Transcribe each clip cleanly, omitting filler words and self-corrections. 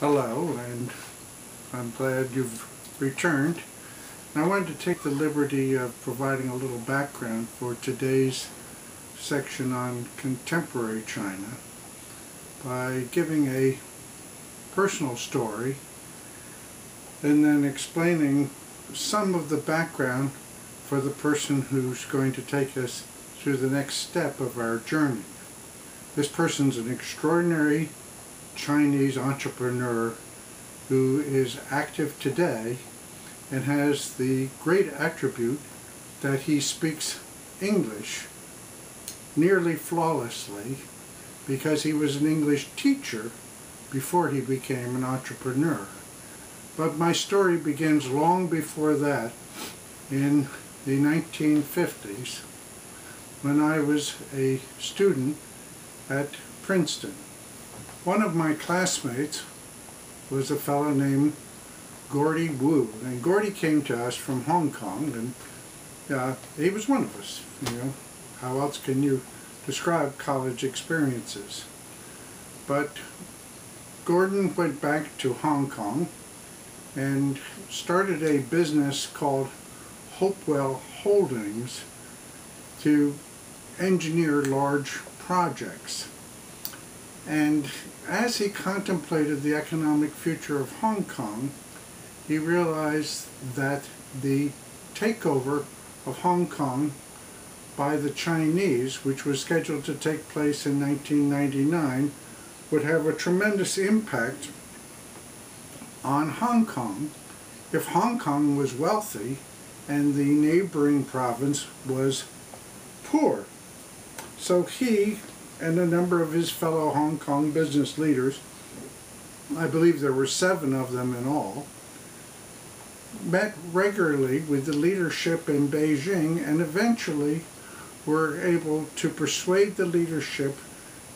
Hello, and I'm glad you've returned. And I wanted to take the liberty of providing a little background for today's section on contemporary China by giving a personal story and then explaining some of the background for the person who's going to take us through the next step of our journey. This person's an extraordinary Chinese entrepreneur who is active today and has the great attribute that he speaks English nearly flawlessly because he was an English teacher before he became an entrepreneur. But my story begins long before that, in the 1950s, when I was a student at Princeton. One of my classmates was a fellow named Gordy Wu, and Gordy came to us from Hong Kong, and he was one of us. How else can you describe college experiences? But Gordon went back to Hong Kong and started a business called Hopewell Holdings to engineer large projects. And as he contemplated the economic future of Hong Kong, he realized that the takeover of Hong Kong by the Chinese, which was scheduled to take place in 1999, would have a tremendous impact on Hong Kong if Hong Kong was wealthy and the neighboring province was poor. So he and a number of his fellow Hong Kong business leaders, I believe there were 7 of them in all, met regularly with the leadership in Beijing and eventually were able to persuade the leadership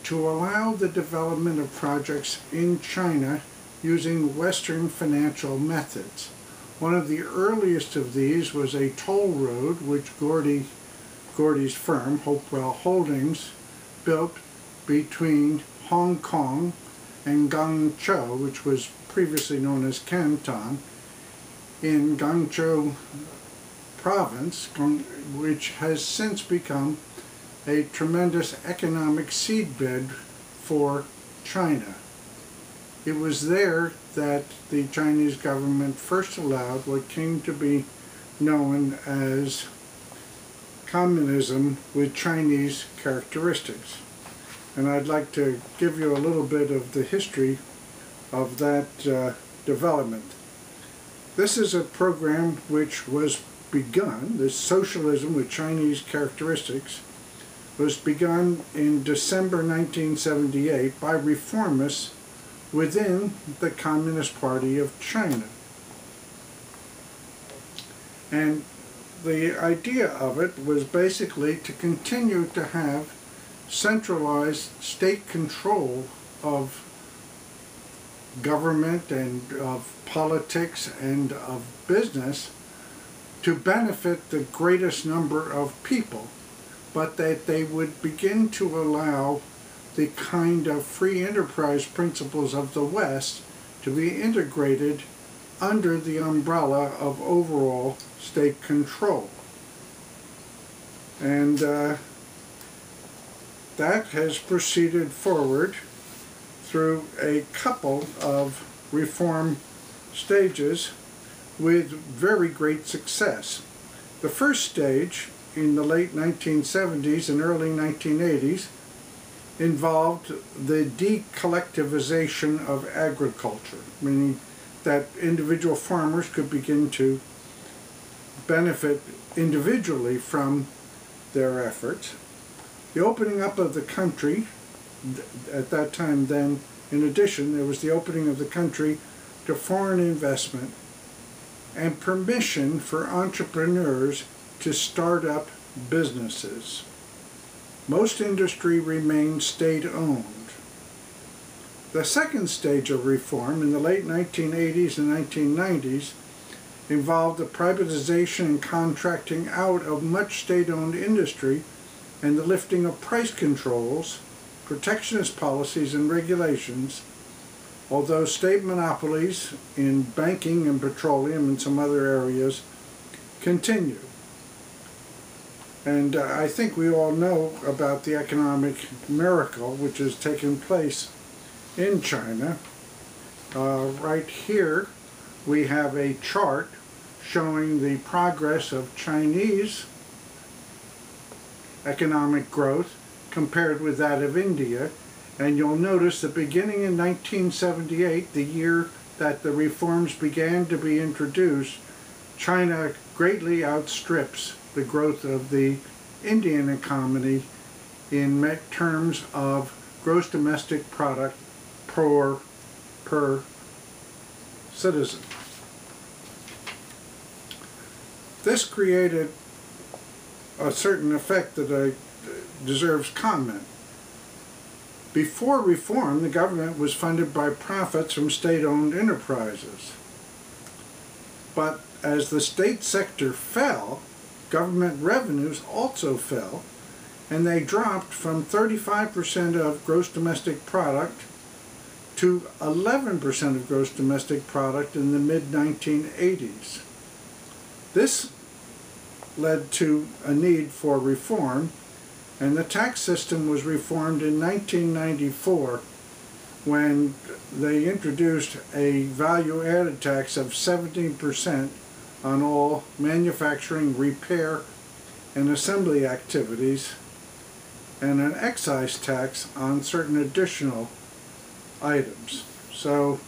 to allow the development of projects in China using Western financial methods. One of the earliest of these was a toll road which Gordy's firm, Hopewell Holdings, built between Hong Kong and Guangzhou, which was previously known as Canton, in Guangzhou province, which has since become a tremendous economic seedbed for China. It was there that the Chinese government first allowed what came to be known as communism with Chinese characteristics. And I'd like to give you a little bit of the history of that development. This is a program which was begun, this socialism with Chinese characteristics, was begun in December 1978 by reformists within the Communist Party of China. And the idea of it was basically to continue to have centralized state control of government and of politics and of business to benefit the greatest number of people, but that they would begin to allow the kind of free enterprise principles of the West to be integrated under the umbrella of overall state control. And that has proceeded forward through a couple of reform stages with very great success. The first stage, in the late 1970s and early 1980s, involved the decollectivization of agriculture, meaning that individual farmers could begin to benefit individually from their efforts. The opening up of the country, at that time then, in addition, there was the opening of the country to foreign investment and permission for entrepreneurs to start up businesses. Most industry remained state-owned. The second stage of reform in the late 1980s and 1990s involved the privatization and contracting out of much state-owned industry and the lifting of price controls, protectionist policies and regulations although state monopolies in banking and petroleum and some other areas continue. And I think we all know about the economic miracle which has taken place in China. Right here we have a chart showing the progress of Chinese economic growth compared with that of India. And you'll notice that beginning in 1978, the year that the reforms began to be introduced, China greatly outstrips the growth of the Indian economy in terms of gross domestic product per citizen. This created a certain effect that deserves comment. Before reform, the government was funded by profits from state-owned enterprises. But as the state sector fell, government revenues also fell, and they dropped from 35% of gross domestic product to 11% of gross domestic product in the mid-1980s. This led to a need for reform, and the tax system was reformed in 1994 when they introduced a value-added tax of 17% on all manufacturing, repair, and assembly activities, and an excise tax on certain additional items. So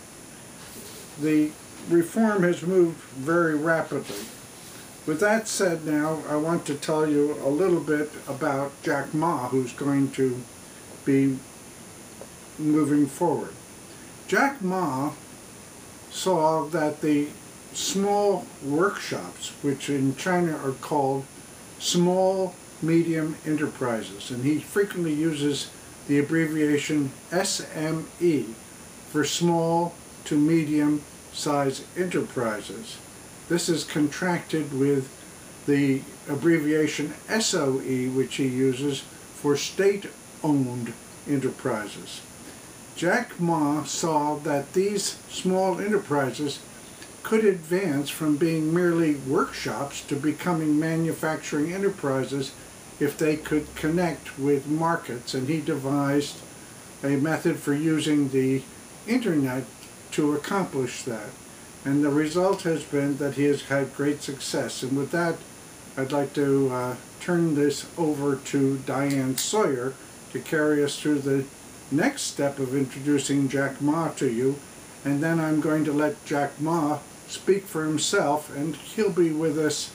the reform has moved very rapidly. With that said, now I want to tell you a little bit about Jack Ma, who's going to be moving forward. Jack Ma saw that the small workshops, which in China are called small medium enterprises, and he frequently uses the abbreviation SME for small to medium size enterprises. This is contracted with the abbreviation SOE, which he uses for state-owned enterprises. Jack Ma saw that these small enterprises could advance from being merely workshops to becoming manufacturing enterprises if they could connect with markets, and he devised a method for using the internet to accomplish that. And the result has been that he has had great success. And with that, I'd like to turn this over to Diane Sawyer to carry us through the next step of introducing Jack Ma to you. And then I'm going to let Jack Ma speak for himself, and he'll be with us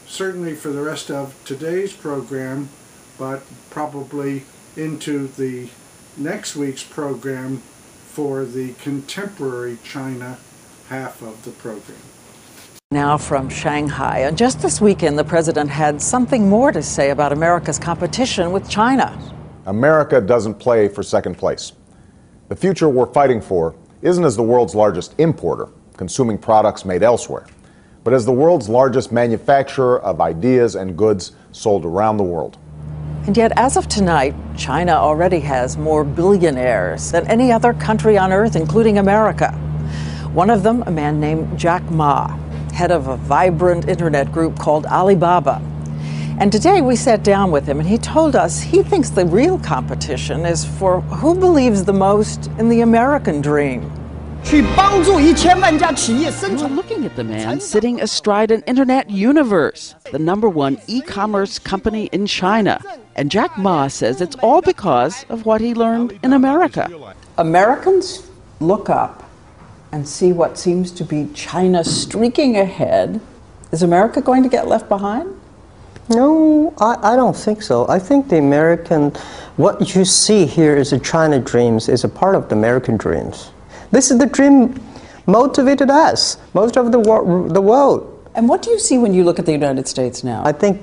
certainly for the rest of today's program, but probably into the next week's program for the contemporary China half of the program. Now from Shanghai. And just this weekend, the president had something more to say about America's competition with China. America doesn't play for second place. The future we're fighting for isn't as the world's largest importer, consuming products made elsewhere, but as the world's largest manufacturer of ideas and goods sold around the world. And yet, as of tonight, China already has more billionaires than any other country on earth, including America. One of them, a man named Jack Ma, head of a vibrant internet group called Alibaba. And today we sat down with him, and he told us he thinks the real competition is for who believes the most in the American dream. You're looking at the man sitting astride an internet universe, the #1 e-commerce company in China. And Jack Ma says it's all because of what he learned in America. Americans look up and see what seems to be China streaking ahead. Is America going to get left behind? No, I don't think so. I think the American, what you see here is the China dreams, is a part of the American dreams. This is the dream motivated us, most of the world. And what do you see when you look at the United States now? I think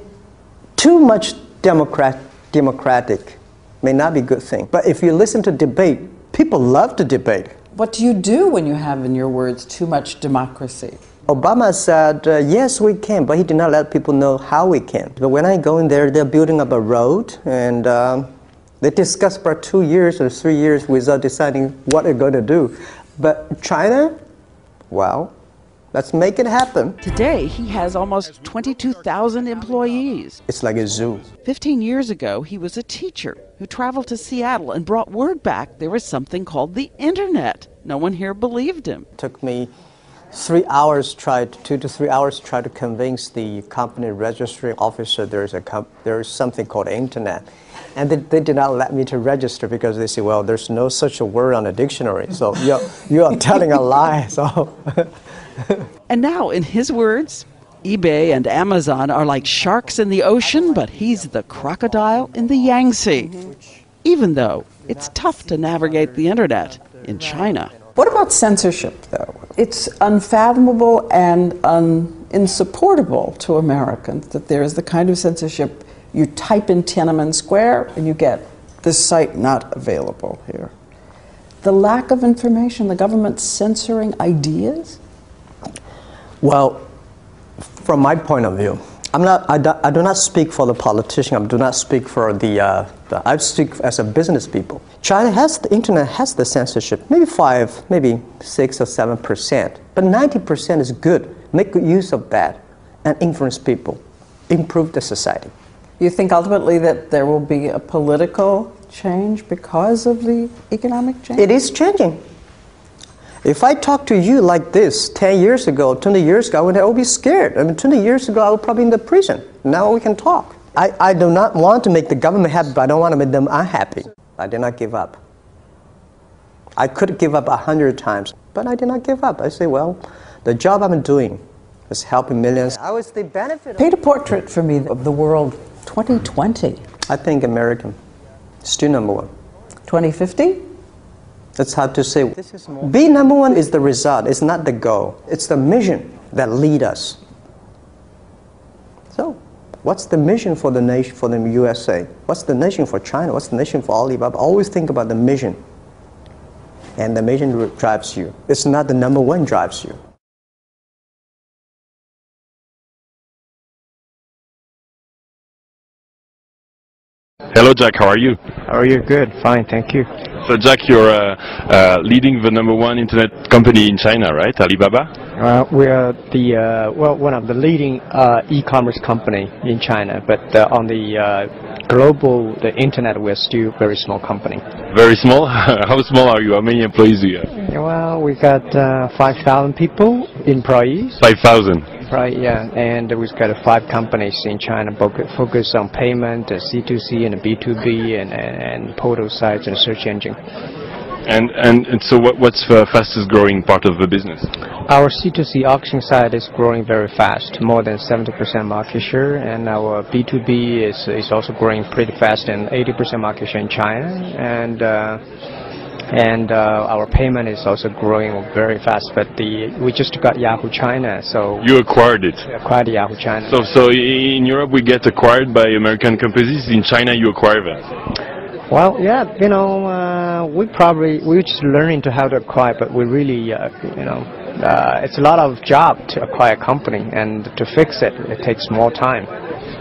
too much democratic may not be a good thing. But if you listen to debate, people love to debate. What do you do when you have, in your words, too much democracy? Obama said, yes, we can, but he did not let people know how we can. But when I go in there, they're building up a road, and they discuss for 2 years or 3 years without deciding what they're going to do. But China, well, let's make it happen. Today, he has almost 22,000 employees. It's like a zoo. 15 years ago, he was a teacher who traveled to Seattle and brought word back there was something called the Internet. No one here believed him. It took me 2 to 3 hours to try to convince the company registry officer there is something called Internet. And they did not let me to register because they say, well, there's no such a word on a dictionary. So you are telling a lie. So. And now, in his words, eBay and Amazon are like sharks in the ocean, but he's the crocodile in the Yangtze. Even though it's tough to navigate the Internet in China. What about censorship, though? It's unfathomable and insupportable to Americans that there is the kind of censorship you type in Tiananmen Square and you get this site not available here. The lack of information, the government censoring ideas? Well, from my point of view, I do not speak for the politician. I do not speak for I speak as a business people. China the internet has the censorship, maybe 5, maybe 6 or 7%, but 90% is good. Make good use of that and influence people, improve the society. You think ultimately that there will be a political change because of the economic change? It is changing. If I talk to you like this 10 years ago, 20 years ago, I would be scared. I mean, 20 years ago, I was probably in the prison. Now we can talk. I do not want to make the government happy, but I don't want to make them unhappy. I did not give up. I could give up 100 times, but I did not give up. I say, well, the job I'm doing is helping millions. I was the benefit. Paint a portrait for me of the world 2020. I think American, still number one. 2050? That's hard to say. Be number one is the result. It's not the goal. It's the mission that leads us. So, what's the mission for the nation, for the USA? What's the mission for China? What's the mission for Alibaba? Always think about the mission. And the mission drives you. It's not the number one drives you. Hello, Jack. How are you? How are you? Good. Fine. Thank you. So, Jack, you're leading the number one internet company in China, right? Alibaba? We are one of the leading e-commerce company in China, but on the the internet, we're still a very small company. Very small? How small are you? How many employees do you have? Well, we got 5,000 people, employees. 5,000? Right, yeah, and we've got 5 companies in China focus on payment, C2C and B2B and portal sites and search engine. And so what's the fastest growing part of the business? Our C2C auction site is growing very fast, more than 70% market share, and our B2B is also growing pretty fast, and 80% market share in China, and our payment is also growing very fast. But we just got Yahoo China, so you acquired it. We acquired Yahoo China. So in Europe we get acquired by American companies. In China you acquire them. Well, yeah, we're just learning to how to acquire, but we really, it's a lot of job to acquire a company, and to fix it, it takes more time.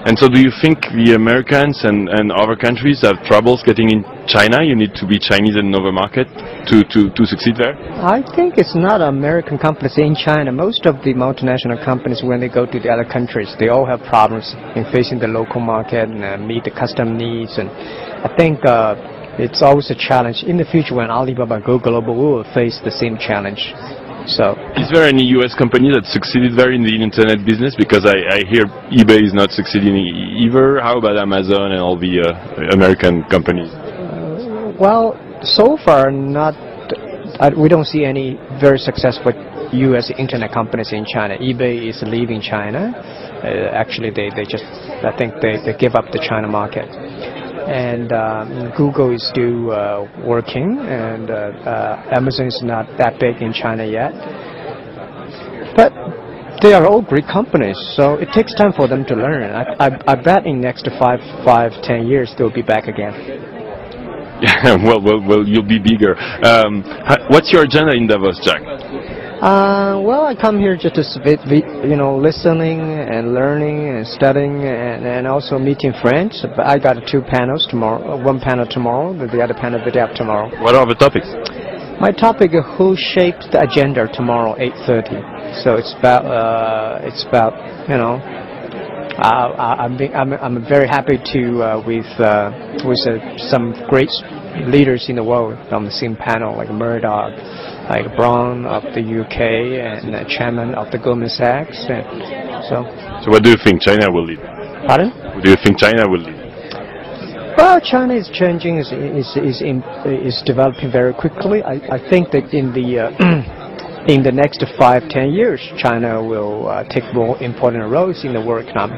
And so do you think the Americans and other countries have troubles getting in China? You need to be Chinese in another market to succeed there? I think it's not American companies in China. Most of the multinational companies, when they go to the other countries, they all have problems in facing the local market and meet the custom needs. And I think it's always a challenge. In the future, when Alibaba go global, we will face the same challenge. So, is there any U.S. company that succeeded there in the internet business? Because I hear eBay is not succeeding either. How about Amazon and all the American companies? Well, so far not. We don't see any very successful U.S. internet companies in China. eBay is leaving China. Actually, I think they give up the China market. And Google is still working, and Amazon is not that big in China yet. But they are all great companies, so it takes time for them to learn. I bet in next 5-10 years they'll be back again. Yeah, well, you'll be bigger. What's your agenda in Davos, Jack? Well, I come here just to listening and learning and studying and also meeting friends. But I got 2 panels tomorrow. One panel tomorrow, the other panel the day after tomorrow. What are the topics? My topic is who shapes the agenda tomorrow, 8:30. So it's about you know. I'm very happy to with some great leaders in the world on the same panel, like Murdoch, like Brown of the UK, and chairman of the Goldman Sachs. And so what do you think China will lead? Pardon? What do you think China will lead? Well, China is changing, is developing very quickly. I think that in the in the next 5-10 years, China will take more important roles in the world economy.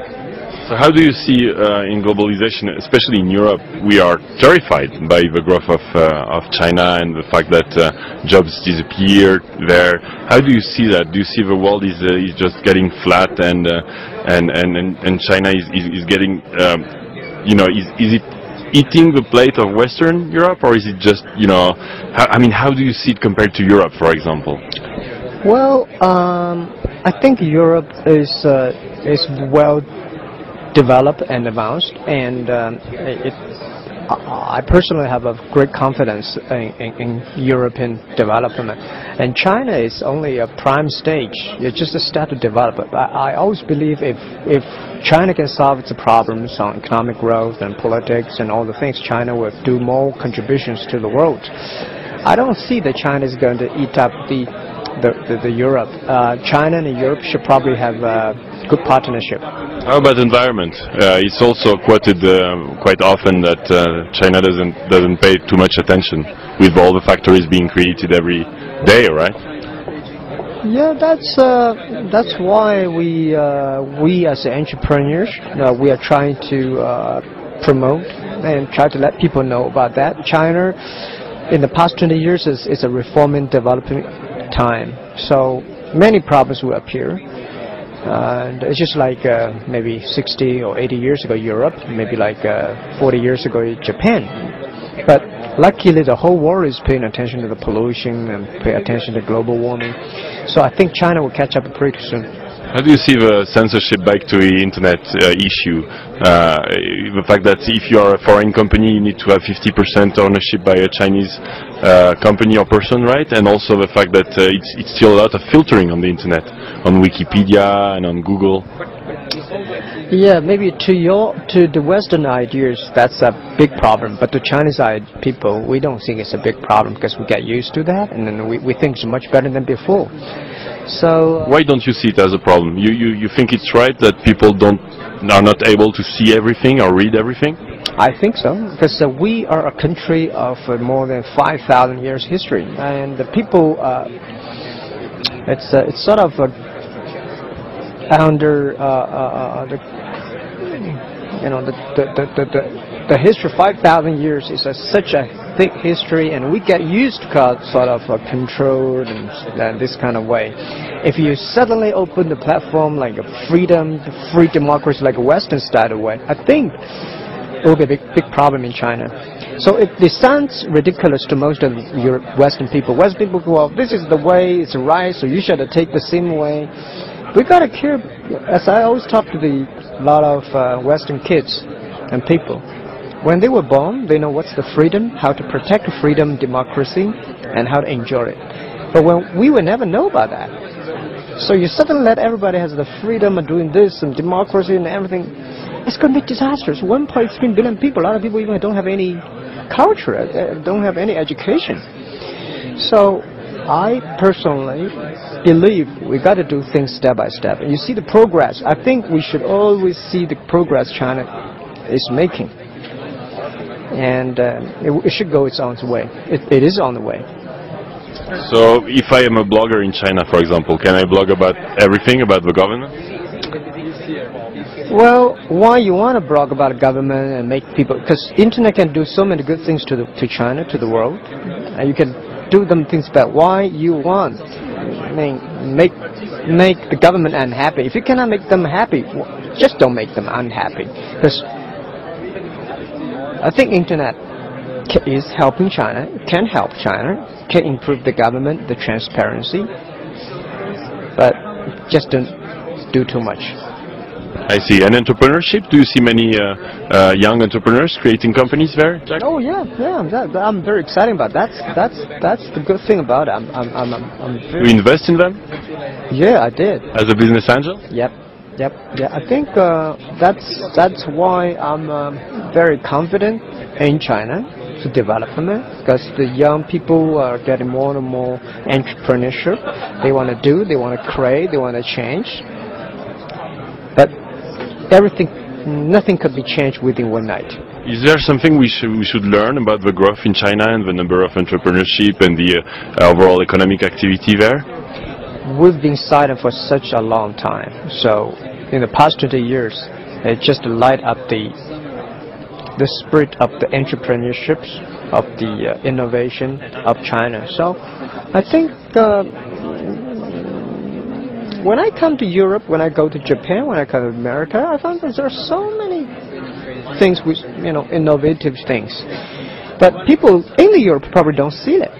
So how do you see in globalization, especially in Europe, we are terrified by the growth of China and the fact that jobs disappeared there. How do you see that? Do you see the world is just getting flat and China is getting, you know, is it eating the plate of Western Europe, or is it just, you know, I mean, how do you see it compared to Europe, for example? Well, I think Europe is well developed and advanced, and I personally have a great confidence in European development. And China is only a prime stage; it's just a start to develop. But I always believe if China can solve its problems on economic growth and politics and all the things, China will do more contributions to the world. I don't see that China is going to eat up the Europe. China and Europe should probably have a good partnership. How about environment? It's also quoted quite often that China doesn't pay too much attention with all the factories being created every day, right? Yeah, that's why we as entrepreneurs we are trying to promote and try to let people know about that. China, in the past 20 years, is a reforming, developing time. So many problems will appear. And it's just like maybe 60 or 80 years ago Europe, maybe like 40 years ago Japan. But luckily the whole world is paying attention to the pollution and pay attention to global warming. So I think China will catch up pretty soon. How do you see the censorship back to the internet issue? The fact that if you are a foreign company, you need to have 50% ownership by a Chinese company or person, right? And also the fact that it's still a lot of filtering on the internet, on Wikipedia and on Google. Yeah, maybe to the Western ideas, that's a big problem. But to Chinese people, we don't think it's a big problem because we get used to that, and then we think it's much better than before. So why don't you see it as a problem? You think it's right that people are not able to see everything or read everything? I think so, because we are a country of more than 5,000 years history, and the people, it's sort of under the history. 5,000 years is such a thick history, and we get used to sort of controlled and this kind of way. If you suddenly open the platform like a free democracy, like a Western style way, I think it will be a big problem in China. So it sounds ridiculous to most of Western people. Western people go, well, this is the way, it's right, so you should take the same way. We got to care. As I always talk to a lot of Western kids and people, when they were born, they know what's the freedom, how to protect freedom, democracy, and how to enjoy it. But when we will never know about that. So you suddenly let everybody has the freedom of doing this and democracy and everything. It's going to be disastrous. 1.3 billion people, a lot of people even don't have any culture, don't have any education. So I personally believe we got to do things step by step. And you see the progress. I think we should always see the progress China is making. And it should go its own way. It is on the way. So if I am a blogger in China, for example, can I blog about everything about the government? Well, why you want to blog about government and make people, because internet can do so many good things to China, to the world, and you can do them things about why you want. I mean, make the government unhappy. If you cannot make them happy, just don't make them unhappy. Because I think internet is helping China, can help China, can improve the government, the transparency, but just don't do too much. I see. And entrepreneurship? Do you see many young entrepreneurs creating companies there, Jack? Oh yeah, I'm very excited about that. That's the good thing about it. I'm Do very, you invest in them yeah, I did. as a business angel? Yep. Yeah, I think that's why I'm very confident in China to develop them, because the young people are getting more and more entrepreneurship. They want to do, they want to create, they want to change. But nothing could be changed within one night. Is there something we should learn about the growth in China and the number of entrepreneurship and the overall economic activity there? We've been silent for such a long time. So in the past 20 years, it just light up the spirit of the entrepreneurship, of the innovation of China. So I think when I come to Europe, when I go to Japan, when I come to America, I find that there are so many things with, innovative things. But people in Europe probably don't see it.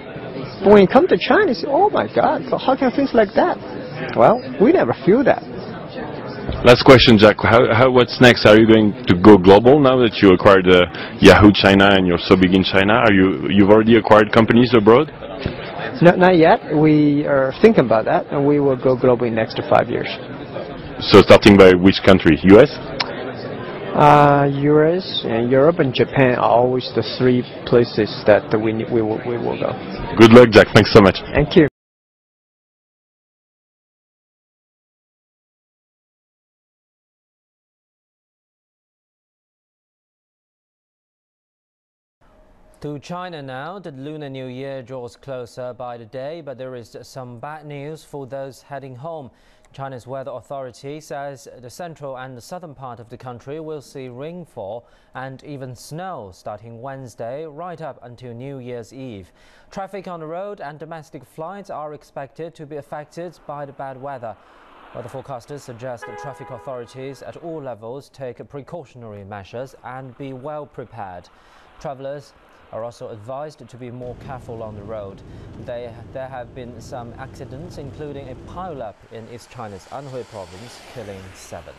But when you come to China, you say, oh my God, so how can things like that? Well, we never feel that. Last question, Jack. What's next? Are you going to go global now that you acquired Yahoo China and you're so big in China? You've already acquired companies abroad? No, not yet. We are thinking about that, and we will go global in the next 5 years. So starting by which country? US? US and Europe and Japan are always the three places that we will go. Good luck, Jack. Thanks so much. Thank you. To China now, the Lunar New Year draws closer by the day, but there is some bad news for those heading home. China's weather authority says the central and the southern part of the country will see rainfall and even snow starting Wednesday right up until New Year's Eve. Traffic on the road and domestic flights are expected to be affected by the bad weather. Weather forecasters suggest that traffic authorities at all levels take precautionary measures and be well prepared. Travelers are also advised to be more careful on the road. There have been some accidents, including a pileup in East China's Anhui province, killing 7.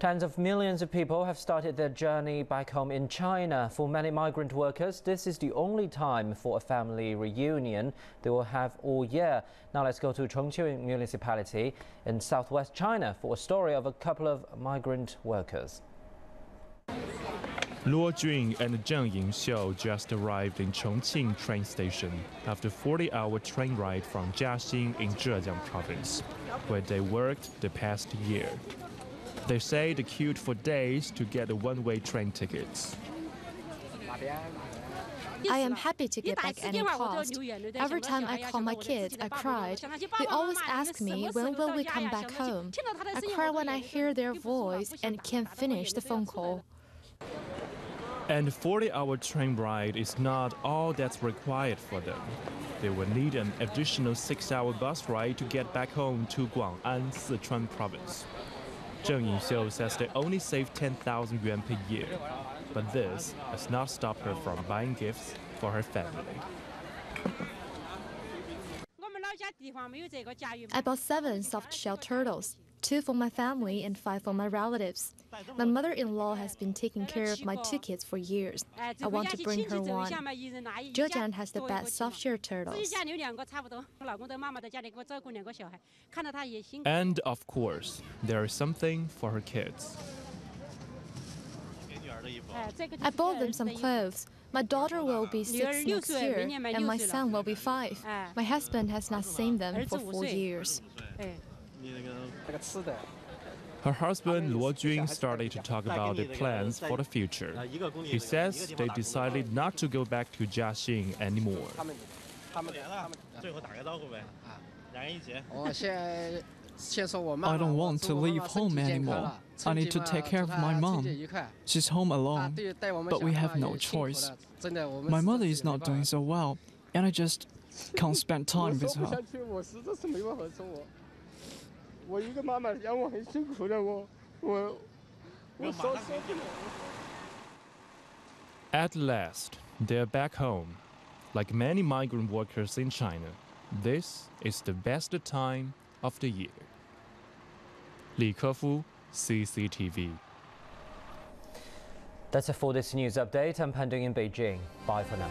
Tens of millions of people have started their journey back home in China. For many migrant workers, this is the only time for a family reunion they will have all year. Now let's go to Chongqing municipality in southwest China for a story of a couple of migrant workers. Luo Jun and Zheng Yingxiu just arrived in Chongqing train station after a 40-hour train ride from Jiaxing in Zhejiang province, where they worked the past year. They say they queued for days to get the one-way train tickets. I am happy to get back any cost. Every time I call my kids, I cried. They always ask me, when will we come back home? I cry when I hear their voice and can't finish the phone call. And 40-hour train ride is not all that's required for them. They will need an additional 6-hour bus ride to get back home to Guang'an, Sichuan province. Zheng Yingxiu says they only save 10,000 yuan per year, but this has not stopped her from buying gifts for her family. I bought 7 soft-shell turtles, 2 for my family and 5 for my relatives. My mother-in-law has been taking care of my 2 kids for years. I want to bring her one. Zhejiang has the best soft-shell turtles. And of course, there is something for her kids. I bought them some clothes. My daughter will be 6 next year, and my son will be 5. My husband has not seen them for 4 years. Her husband Luo Jun started to talk about their plans for the future. He says they decided not to go back to Jiaxing anymore. I don't want to leave home anymore. I need to take care of my mom. She's home alone, but we have no choice. My mother is not doing so well, and I just can't spend time with her. At last, they're back home. Like many migrant workers in China, this is the best time of the year. Li Kefu, CCTV. That's it for this news update. I'm Pan Dong in Beijing. Bye for now.